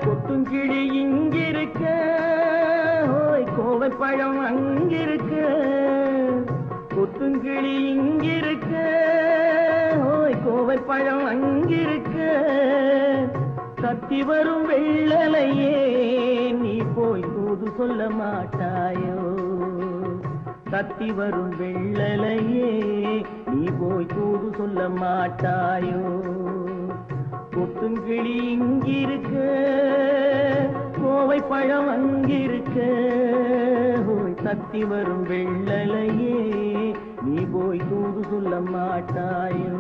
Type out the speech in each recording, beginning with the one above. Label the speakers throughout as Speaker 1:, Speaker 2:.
Speaker 1: கொத்துங்கிளி இங்கிருக்க, கோவைப்பழம் அங்கிருக்க. கொத்துங்கிளி இங்கிருக்க, கோவைப்பழம் அங்கிருக்க. கத்தி வரும் வெள்ளலையே நீ போய் தூது சொல்ல மாட்டாயோ? கத்தி வரும் வெள்ளலையே நீ போய் தூது சொல்ல மாட்டாயோ? கொத்துங்கிளி இங்கிருக்க, கோவைப்பழம் அங்கிருக்க. கத்தி வரும் வெள்ளலையே நீ போய் தூது சொல்ல மாட்டாயோ?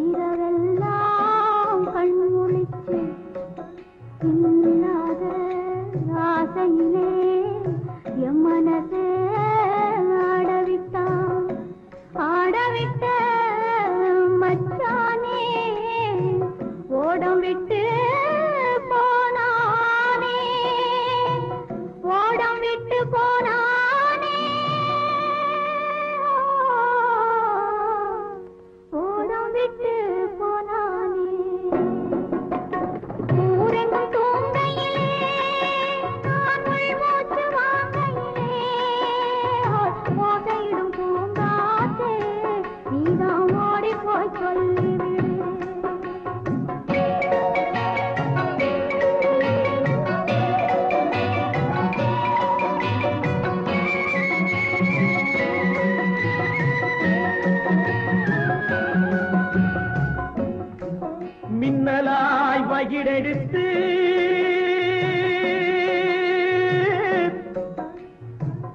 Speaker 2: இரவெல்லாம் கண்முழிச்சு இல்லாத ஆசையிலே என் மனசே ஆடவிட்ட மச்சானே ஓடம் விட்டு போனானே, ஓடம் விட்டு போனானே.
Speaker 1: மின்னலாய் வகிடெடுத்து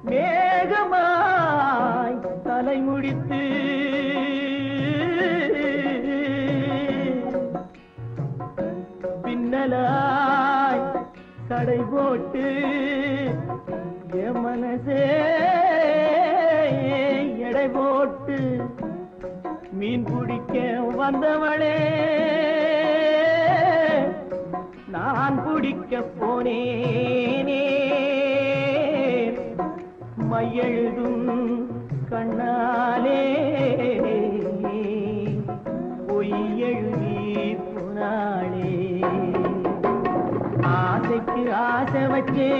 Speaker 1: மேகமாய் தலைமுடித்து பின்னலாய் கடை போட்டு என் மனசே எடை போட்டு மீன் பிடிக்க வந்தவளே நான் பிடிக்க போனேனே. மையெழுதும் கண்ணாலே பொய் எழுதி போனாளே. ஆசைக்கு ஆசை வச்சே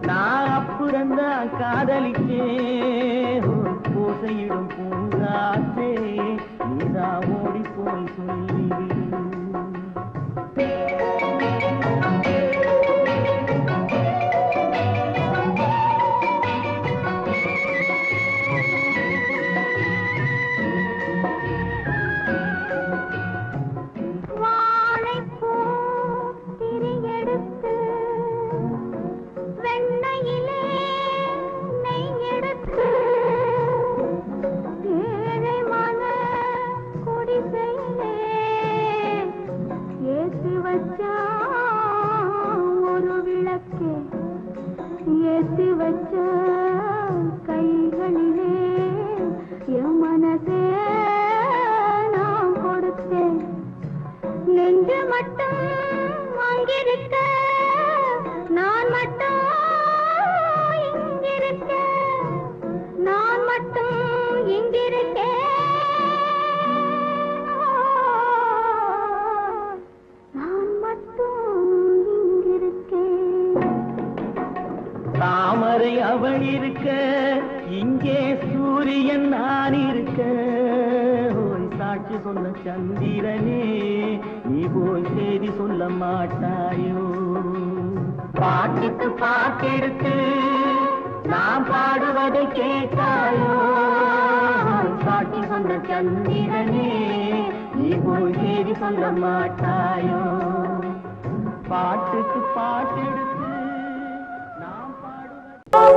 Speaker 1: நான் அப்புறந்தான் காதலிச்சே. பூசையிடும் பூங்காற்றே நீதான் ஓடி போய் சொல்லிவிடு.
Speaker 2: இங்கிருக்க நான் மட்டும் இங்கிருக்க நான் மட்டும் இங்கிருக்கேன் நான் மட்டும் இங்கிருக்கேன்
Speaker 1: தாமரை அவள் இருக்க இங்கே சூரியன் நான் இருக்க ஓய் சாட்சி சொன்ன சந்திரனே நீ போய் செய்தி சொல்ல மாட்டாயோ பாட்டுக்கு பாட்டெடுத்து நான் பாடுவதை கேட்டாயோ சாட்சி சொன்ன சந்திரனே நீ போய் செய்தி சொல்ல மாட்டாயோ பாட்டுக்கு பாட்டெடுத்து நான் பாடுவதை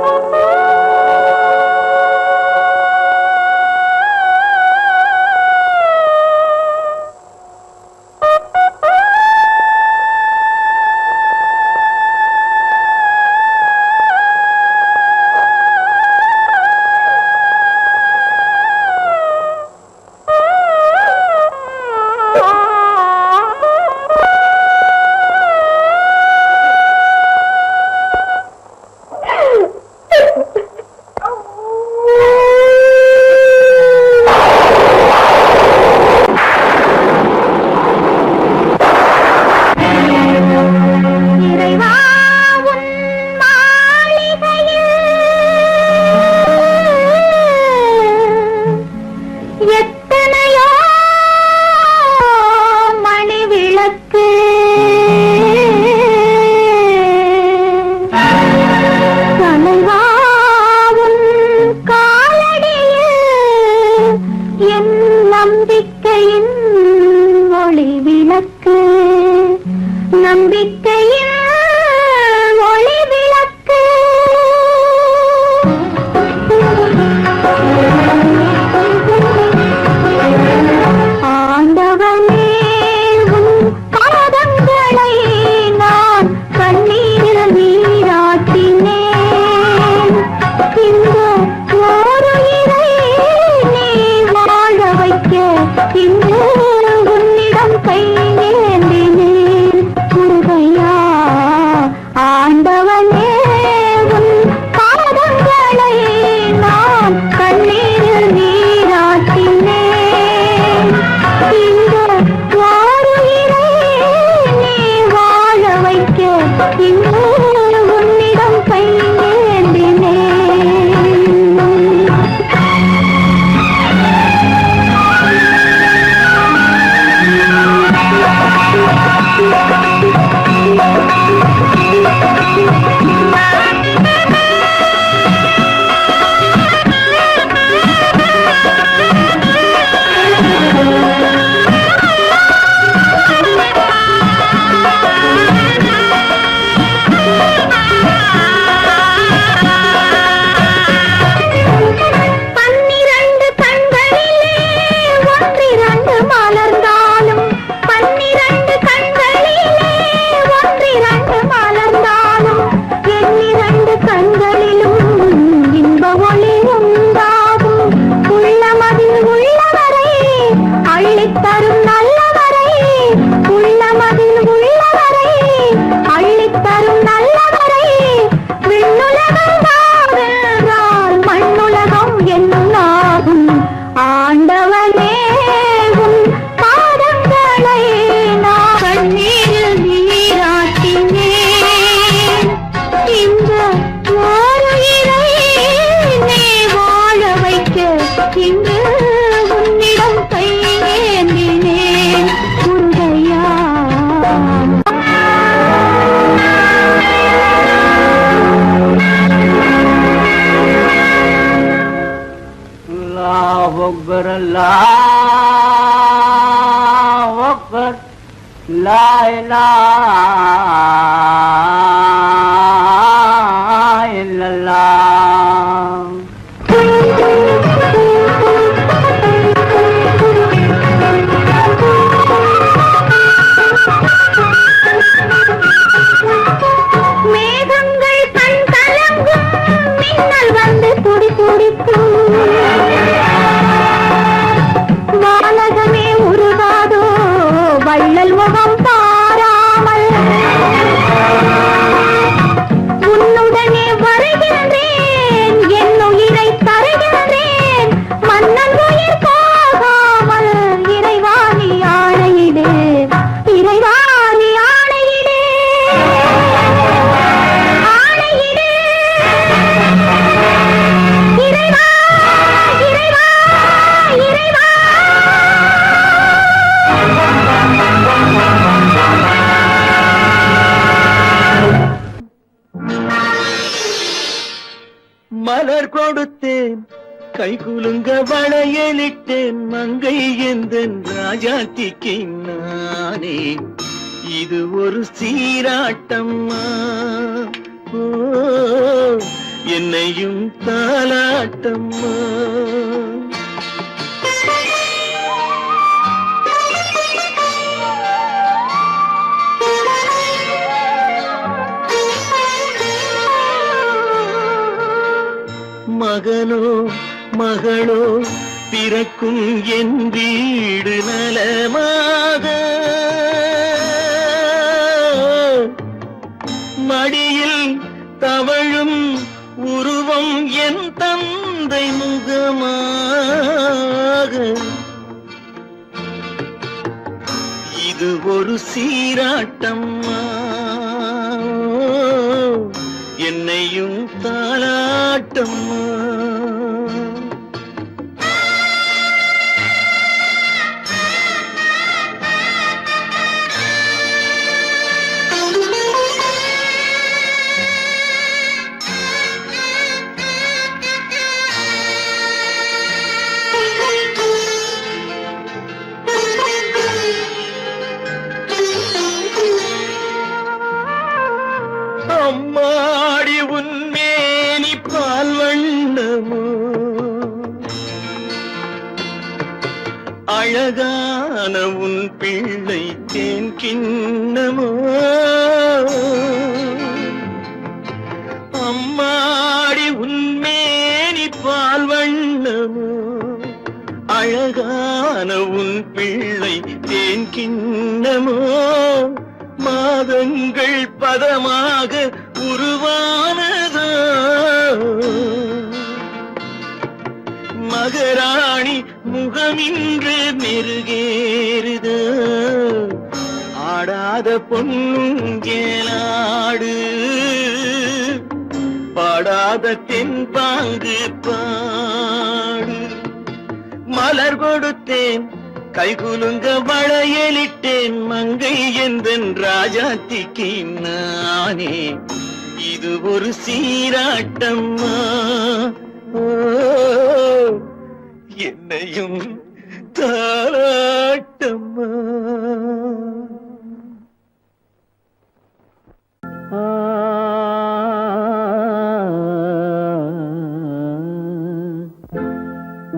Speaker 2: வள்ளல் முகம் பாராமல்
Speaker 1: மலர் கொடுத்தேன் கை குலுங்க வளையலிட்டேன் மங்கை எந்தன் ராஜாத்திக்கு நானே இது ஒரு சீராட்டம்மா ஓ என்னையும் தாலாட்டம்மா மகனோ மகளோ பிறக்கும் என் வீடு நலமாக மடியில் தவழும் உருவம் என் தந்தை முகமாக இது ஒரு சீராட்டம்மா என்னையும் தாலாட்டம்மா அம்மாடி உன்மேனி பால் வண்ணமோ அழகான உன் பிள்ளை தேன் கிண்ணமோ அம்மாடி உன்மேனி பால் வண்ணமோ அழகான உன் பிள்ளை தேன் கிண்ணமோ மாதங்கள் பதமாக உருவானதோ மகராணி முகமின்று மெருகேறுதோ ஆடாத பொன்னுங்கேலாடு பாடாத தென்பாங்கு பாடு மலர் கொடுத்தேன் கைகுலுங்க வளையலிட்டேன் மங்கை எந்தன் ராஜாத்திக்கு நானே இது ஒரு சீராட்டம்மா ஓ என்னையும் தாராட்டம்மா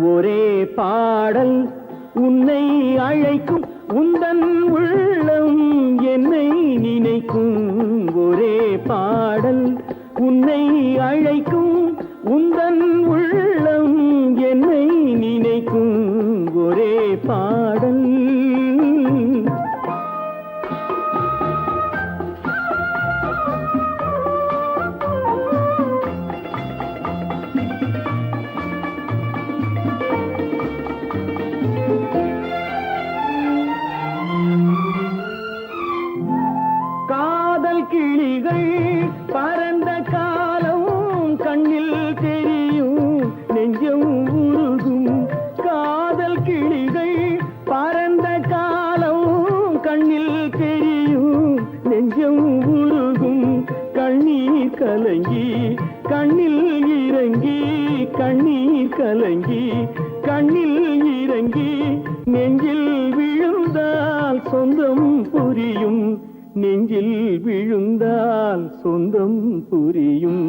Speaker 1: ஒரே பாடல் உன்னை அழைக்கும் உந்தன் உள்ளம் என்னை நினைக்கும் ஒரே பாடல் உன்னை அழைக்கும் உந்தன் உள்ளம் என்னை நினைக்கும் ஒரே பாடல் கிளிகள் பறந்த காலம் கண்ணில் தெரியும் நெஞ்சம் உருகும் காதல் கிளிகள் பறந்த காலம் கண்ணில் தெரியும் நெஞ்சம் உருகும் கண்ணீர் கலங்கி கண்ணில் இறங்கி கண்ணீர் கலங்கி கண்ணில் இறங்கி நெஞ்சில் விழுந்தால் சொந்தம் புரியும் நெஞ்சில் விழுந்தால் சொந்தம் புரியும்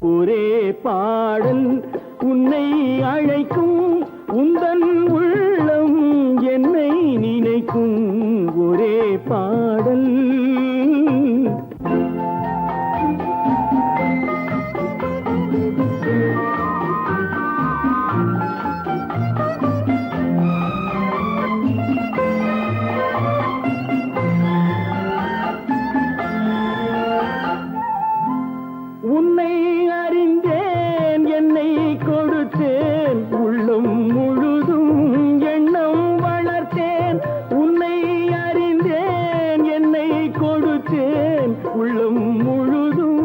Speaker 1: ஒரே பாடல் உன்னை அழைக்கும் உந்தன் உள்ளம் என்னை நினைக்கும் ஒரே பாடல் உன்னை அறிந்தேன் என்னை கொடுத்தேன் உள்ளம் முழுதும் எண்ணம் வளர்த்தேன் உன்னை அறிந்தேன் என்னை கொடுத்தேன் உள்ளம் முழுதும்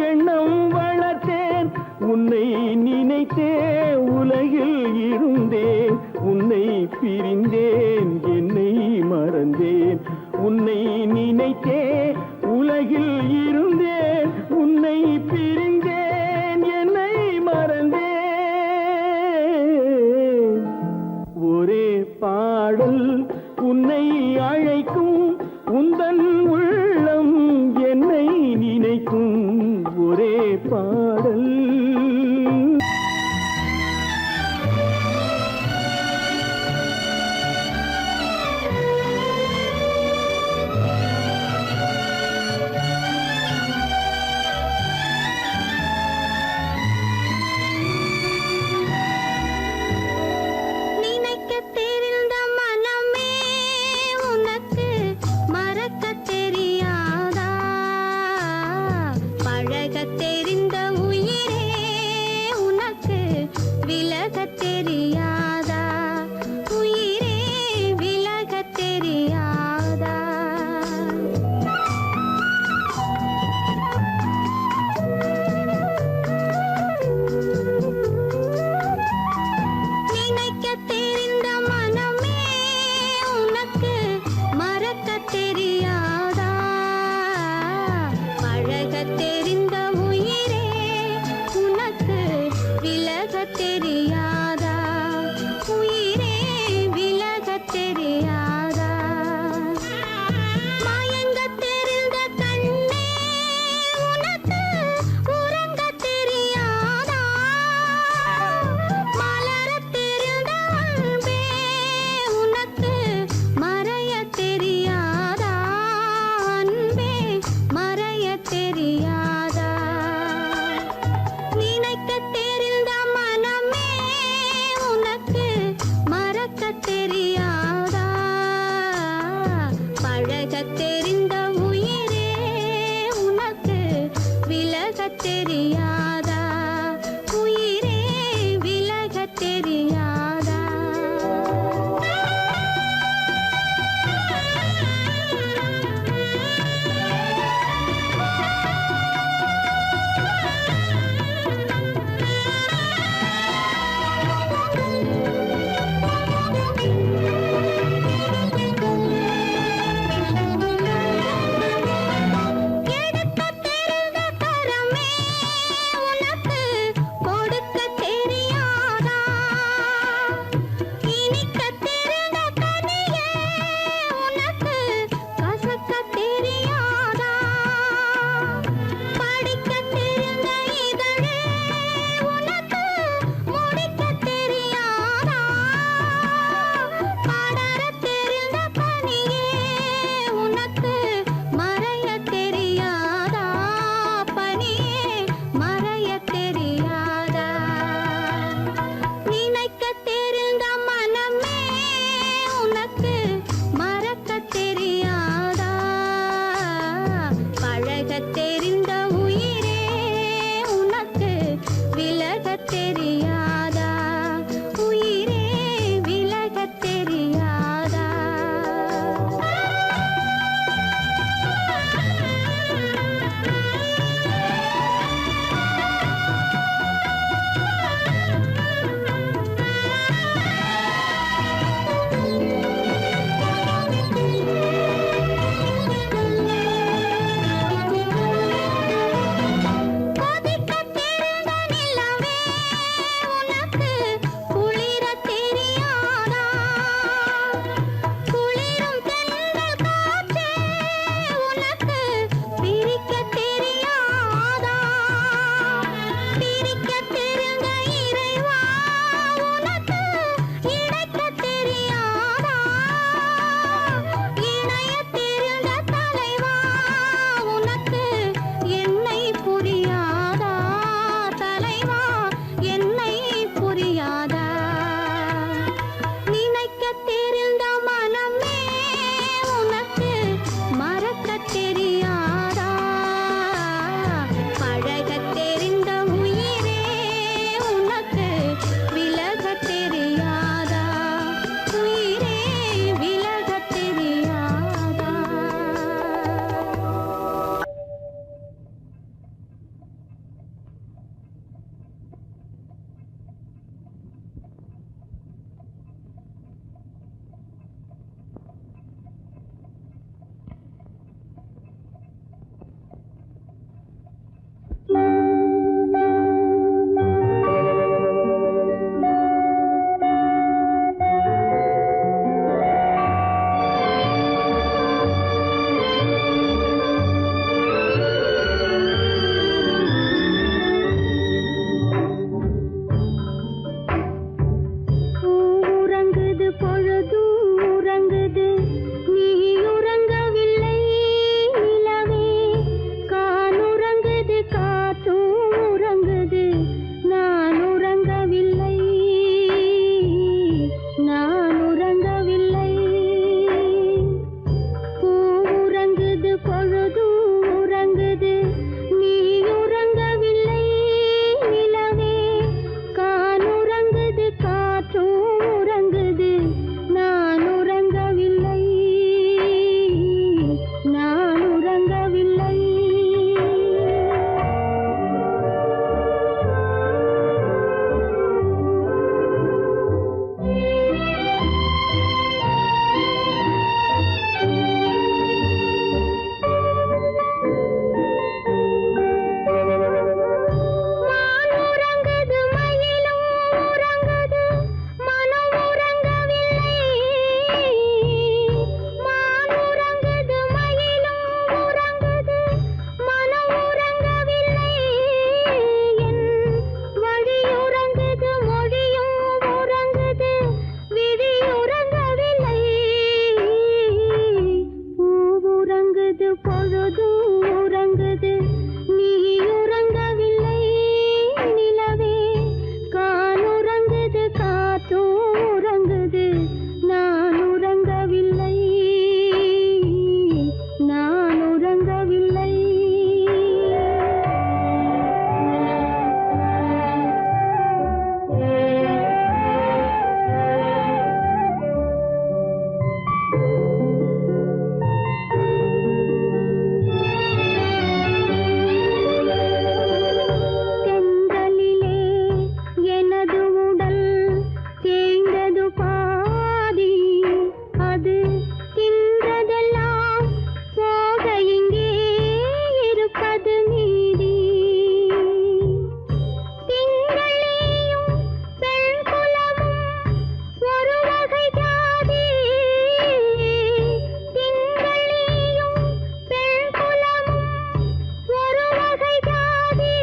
Speaker 1: எண்ணம் வளர்த்தேன் உன்னை நினைத்தே உலகில் இருந்தேன் உன்னை பிரிந்தேன் என்னை மறந்தேன் உன்னை நினைத்தே உலகில் இருந்தேன் உன்னை பிரிந்தேன் என்னை மறந்தேன் பாடல்.
Speaker 2: நினைக்க தெரிந்த மனமே உனக்கு மறக்க தெரியாதா? பழக தெரிந்த உயிரே உனக்கு விலக தெரியாதா? உயிரே விலக தெரியாதா? நினைக்க தெரிந்த மனமே உனக்கு மறக்க தெரியாதா? பழக தெரிந்த உயிரே உனக்கு விலக தெரியாதா? உயிரே விலக தெரியாதா? மயங்க தெரிந்த கண்ணே உனக்கு உறங்க தெரியாதா? மலரத் தெரிந்த அன்பே உனக்கு மறையத் தெரியாதா? அன்பே மறையத் தெரியாதா? நினைக்க தெரிந்த மனமே உனக்கு மறக்க தெரியாதா? பழக தெரிந்த உயிரே உனக்கு விலக தெரியாதா? உயிரே விலக தெரியாதா? எடுக்க தெரிந்த கரமே உனக்கு கொடுக்க தெரியாதா? இனிக்க தெரிந்த கனியே உனக்கு கசக்க தெரியாதா? படிக்க தெரிந்த இதழே உனக்கு முடிக்க தெரியாதா? படர தெரிந்த பனியே உனக்கு மறைய தெரியாதா? பனியே மறைய தெரியாதா? நினைக்க தெரிந்த மனமே உனக்கு மறக்க தெரியாதா? பழக தெரிந்த உயிரே உனக்கு விலக தெரியாதா? உயிரே விலக தெரியாதா? உறங்குது நீ உறங்கவில்லை நிலவே கால் உறங்குது காற்றும் உறங்குது நான் உறங்கவில்லை நான் உறங்கவில்லை தென்றலிலே எனது உடல் தேய்ந்தது பாதி அது தின்றதெல்லாம் போக இங்கே இருப்பது மீதி திங்களியும் பெண் குலமும் ஒரு வகை ஜாதி திங்களியும் பெண் குலமும் ஒரு வகை ஜாதி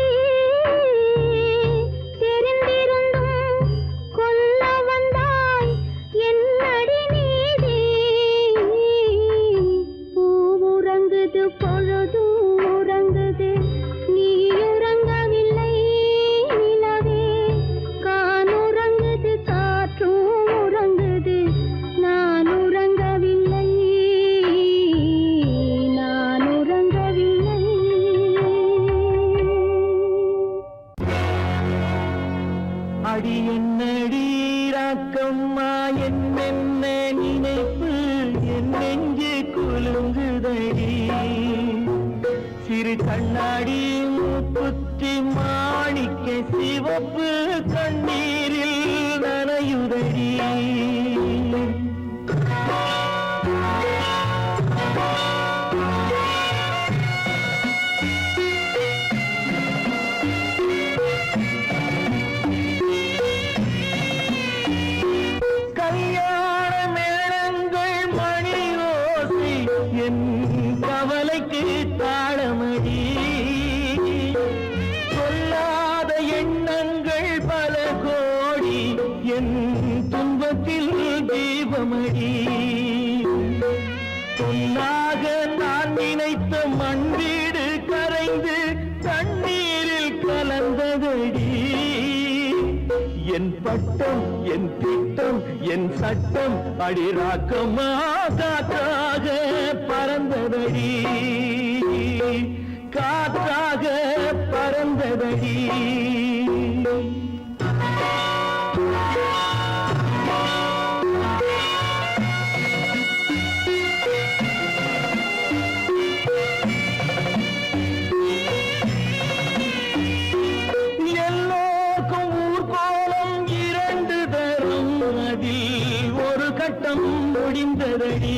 Speaker 2: தெரிந்திருந்தும் கொல்ல வந்தாய் என்னடி நீதி பூ உறங்குது பொழுதும் உறங்குது நீ உறங்கவில்லை நிலவே கான் உறங்குது காற்றும் உறங்குது நான் உறங்கவில்லை நான் உறங்கவில்லை
Speaker 1: அடி என்னடி ராக்கம்மா என்னென்ன நினைப்பு என் நெஞ்சு குலுங்குதடி சிறு கண்ணாடி மூக்குத்தி மாணிக்க சிவப்பு கண்ணீரில் நனையுதடி கல்யாண மேளங்கள் மணி ஓசை என் கவலைக்கு தாளமடி சொல்லாத எண்ணங்கள் பல கோடி என் துன்பத்தில் தீபமடி பொன்னாக நான் நினைத்த மண் வீடு கரைந்து தண்ணீரில் கலந்ததடி என் பட்டம் என் திட்டம் என் சட்டம் அடிராக்கமா காற்றாக பறந்ததடி காற்றாக பறந்ததடி எல்லோருக்கும் ஊர்கோலம் இரண்டு தரும் அதில் ஒரு கட்டம் முடிந்ததடி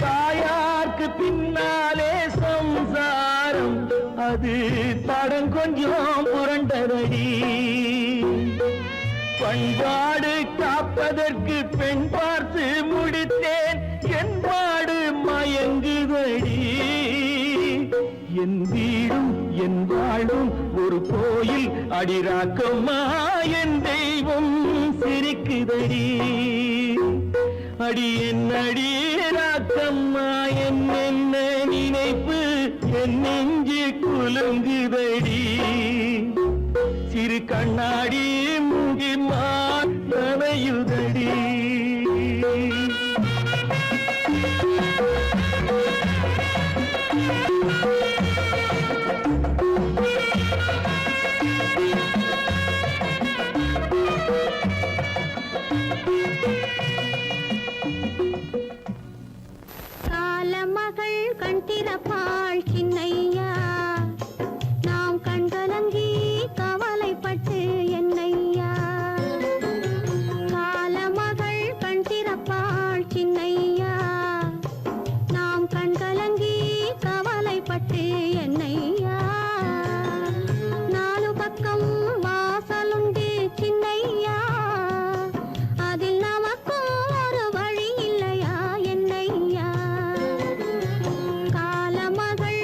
Speaker 1: தாயார்க்கு பின்னாலே சம்சாரம் அது தடம் கொஞ்சம் புரண்டதடி பண்பாடு காப்பதற்கு பெண் பார்த்து முடித்தேன் என்பாடு மயங்குதடி என் வீடும் என் வாழும் ஒரு கோயில் அடிராக்கம்மா என் தெய்வம் சிரிக்குதடி அடி என் அடிராக்கம்மா என்ன நினைப்பு என் நெஞ்சு குலுங்குதடி சிறு கண்ணாடி மூங்கி மானையுதடி
Speaker 2: காலமகள் கண் திறப்பாள் சின்னையா நாம் கண்கலங்கி கவலைப்பட்டு என்னையா காலமகள் கண் திறப்பாள் சின்னையா நாம் கண்கலங்கி கவலைப்பட்டு என்னையா நாலு பக்கம் வாசலுண்டு சின்னையா அதில் நமக்கும் ஒரு வழி இல்லையா என்னையா காலமகள்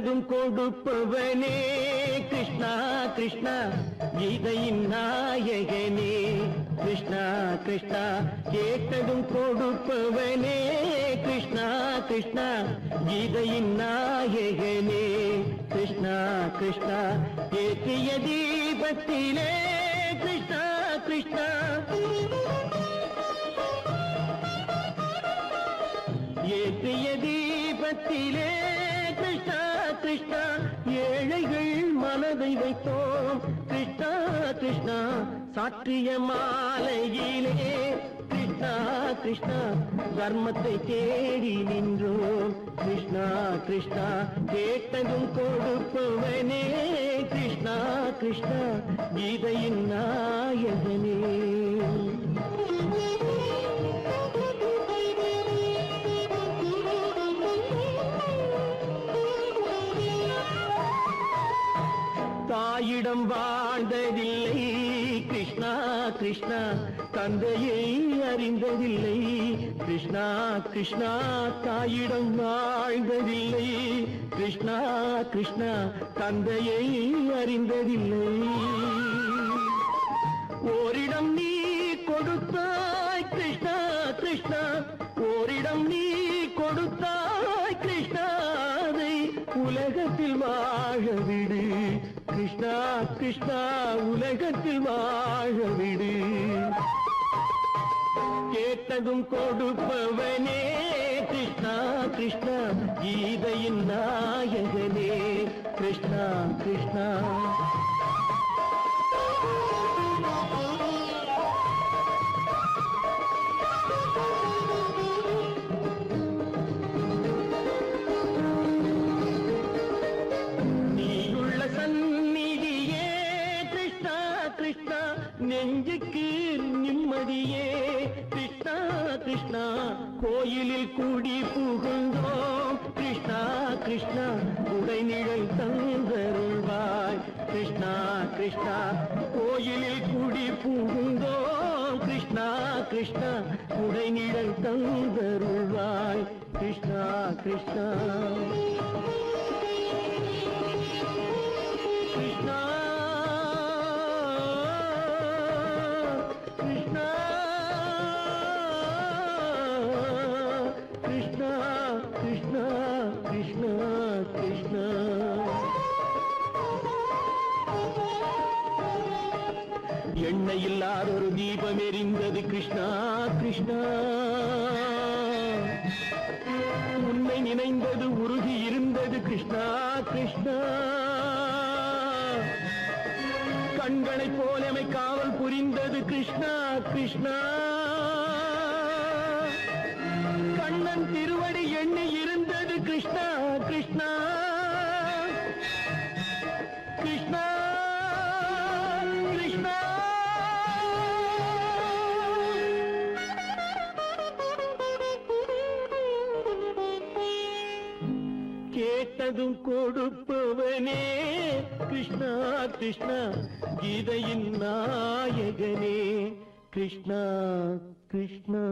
Speaker 1: கேட்டதும் கொடுப்பவனே கிருஷ்ணா கிருஷ்ணா கீதையின் நாயகனே கிருஷ்ணா கிருஷ்ணா கேட்டதும் கொடுப்பவனே கிருஷ்ணா கிருஷ்ணா கீதையின் நாயகனே கிருஷ்ணா கிருஷ்ணா ஏற்றிய தீபத்திலே கிருஷ்ணா கிருஷ்ணா ஏற்றிய தீபத்திலே கிருஷ்ணா கிருஷ்ணா ஏழைகள் மனதை வைத்தோம் கிருஷ்ணா கிருஷ்ணா சாற்றிய மாலையிலே கிருஷ்ணா கிருஷ்ணா தர்மத்தை தேடி நின்றோம் கிருஷ்ணா கிருஷ்ணா கேட்டதும் கொடுப்பவனே கிருஷ்ணா கிருஷ்ணா கீதையின் நாயகனே தாயிடம் வாழ்ந்ததில்லை கிருஷ்ணா கிருஷ்ணா தந்தையை அறிந்ததில்லை கிருஷ்ணா கிருஷ்ணா தாயிடம் வாழ்ந்ததில்லை கிருஷ்ணா கிருஷ்ணா தந்தையை அறிந்ததில்லை ஓரிடம் நீ கொடுத்தாய் கிருஷ்ணா கிருஷ்ணா ஓரிடம் நீ கொடுத்தாய் கிருஷ்ணா அதை உலகத்தில் வாழ விடு கிருஷ்ணா கிருஷ்ணா உலகத்தில் வாழ விடு கேட்டதும் கொடுப்பவனே கிருஷ்ணா கிருஷ்ணா கீதையின் நாயகனே கிருஷ்ணா கிருஷ்ணா நெஞ்சுக்கு நிம்மதியே கிருஷ்ணா கிருஷ்ணா கோயிலில் கூடி புகுந்தோம் கிருஷ்ணா கிருஷ்ணா உடைநிழல் தந்தருள்வாய் கிருஷ்ணா கிருஷ்ணா கோயிலில் கூடி புகுந்தோம் கிருஷ்ணா கிருஷ்ணா உடைநிழல் தந்தருள்வாய் கிருஷ்ணா கிருஷ்ணா கிருஷ்ணா எண்ணெய் இல்லாத ஒரு தீபம் எரிந்தது கிருஷ்ணா கிருஷ்ணா உன்னை நினைந்தது உருகி இருந்தது கிருஷ்ணா கிருஷ்ணா கண்களைப் போலமை காவல் புரிந்தது கிருஷ்ணா கிருஷ்ணா கண்ணன் திருவடி எண்ணி இருந்தது கிருஷ்ணா கிருஷ்ணா கிருஷ்ணா கிருஷ்ணா கேட்டதும் கொடுப்பவனே கிருஷ்ணா கிருஷ்ணா கீதையின் நாயகனே கிருஷ்ணா கிருஷ்ணா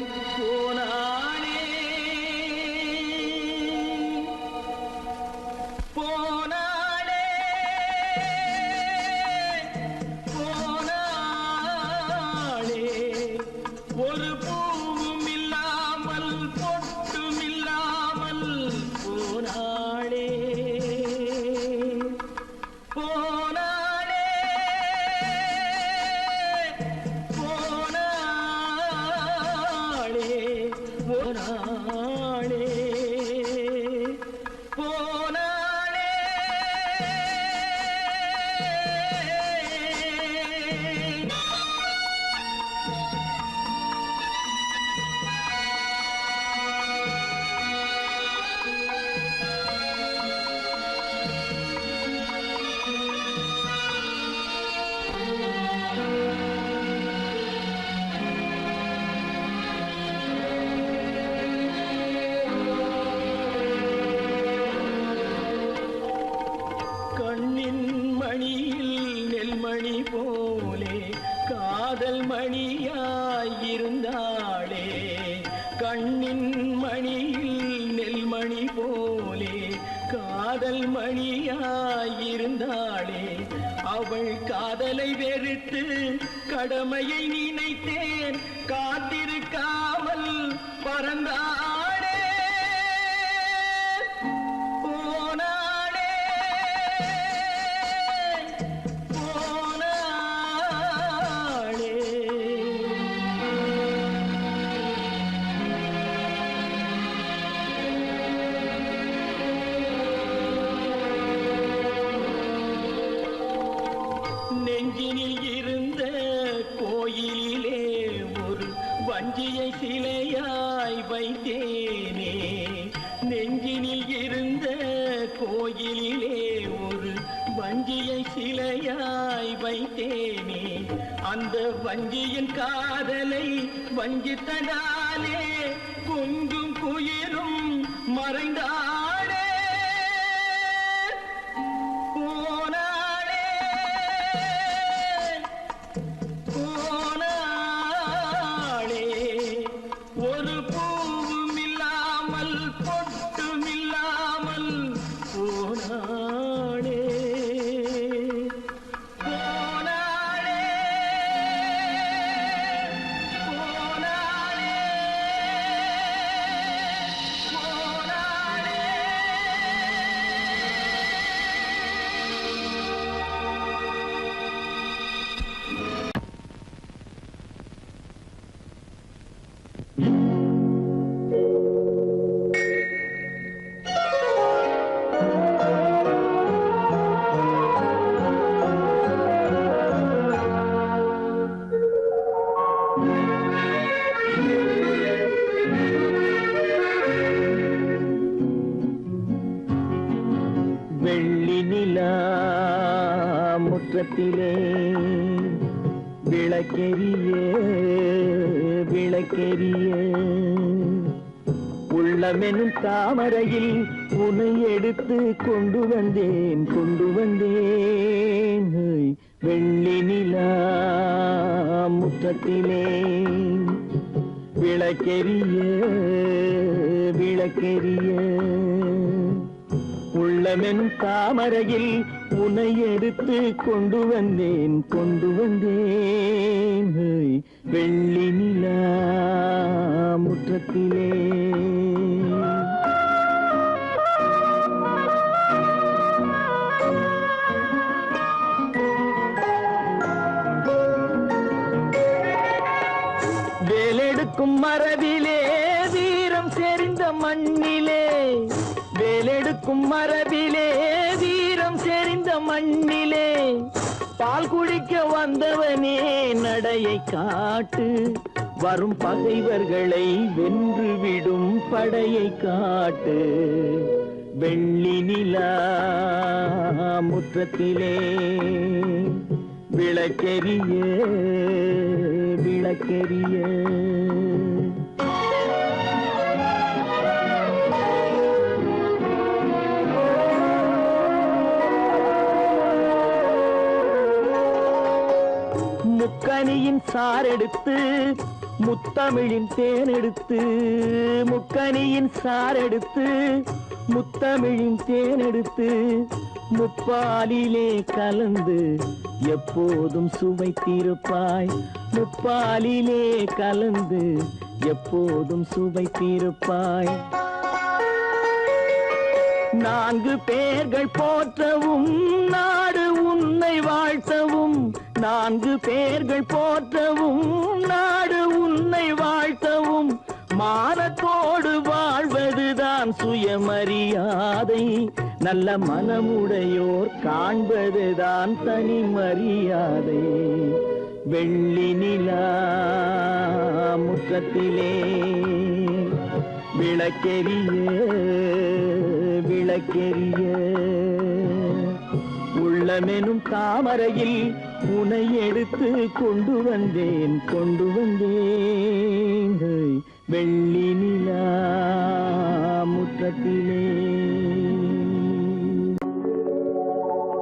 Speaker 1: போனாளே போனாளே போனாளே ஒரு பூவும் இல்லாமல் பொட்டும் இல்லாமல் போனாளே போனாளே போனாளே போனாளே போனாளே கண்ணின் மணியில் நெல்மணி போலே காதல் மணியாயிருந்தாளே கண்ணின் மணியில் நெல்மணி போலே காதல் மணியாயிருந்தாளே அவள் காதலை வெறுத்து கடமையை நினைத்தேன் காத்திருக்காமல் பறந்தாளே போனாளே போனாளே நெஞ்சினில் இருந்த கோயிலிலே ஒரு வஞ்சியை சிலையாய் வைத்தேனே நெஞ்சினில் இருந்த கோயிலிலே ஒரு வஞ்சியை சிலையாய் வைத்தேனே அந்த வஞ்சியின் காதலை வஞ்சித்ததாலே கொஞ்சும் குயிலும் மறைந்தாளே போனாளே போனாளே ஒரு பூவும் இல்லாமல் பொட்டும் இல்லாமல் போனாளே போனாளே போனாளே வெள்ளி நிலா முற்றத்திலே விளக்கெரிய விளக்கெரிய உள்ளமெனும் தாமரையில் உன்னை எடுத்து கொண்டு வந்தேன் வெள்ளி நிலா முற்றத்திலே விளக்கெரிய விளக்கெரிய உள்ளமெனும் தாமரையில் உன்னை எடுத்து கொண்டு வந்தேன் வெள்ளி நிலா முற்றத்திலே வேலெடுக்கும் மரபிலே வீரம் செறிந்த மண்ணிலே வேலெடுக்கும் மரபிலே வீரம் செறிந்த மண்ணிலே பால் குடிக்க வந்தவனே நடையை காட்டு வரும் பகைவர்களை வென்று விடும் படையை காட்டு வெள்ளி நிலா முற்றத்திலே விளக்கெரிய விளக்கெரிய முக்கனியின் சாரெடுத்து முத்தமிழின் தேனெடுத்து முக்கனியின் சாரெடுத்து முத்தமிழின் தேனெடுத்து முப்பாலிலே கலந்து எப்போதும் சுவைத்திருப்பாய் முப்பாலிலே கலந்து எப்போதும் சுவைத்திருப்பாய் நான்கு பேர்கள் போற்றவும் நாடு உன்னை வாழ்த்தவும் நான்கு பேர்கள் போற்றவும் நாடு உன்னை வாழ்த்தவும் மானத்தோடு வாழ்வதுதான் சுயமரியாதை நல்ல மனமுடையோர் காண்பதுதான் தனி மரியாதை வெள்ளி நிலா முற்றத்திலே விளக்கெரிய விளக்கெரிய உள்ளமெனும் தாமரையில் உனை எடுத்து கொண்டு வந்தேன் வெள்ளி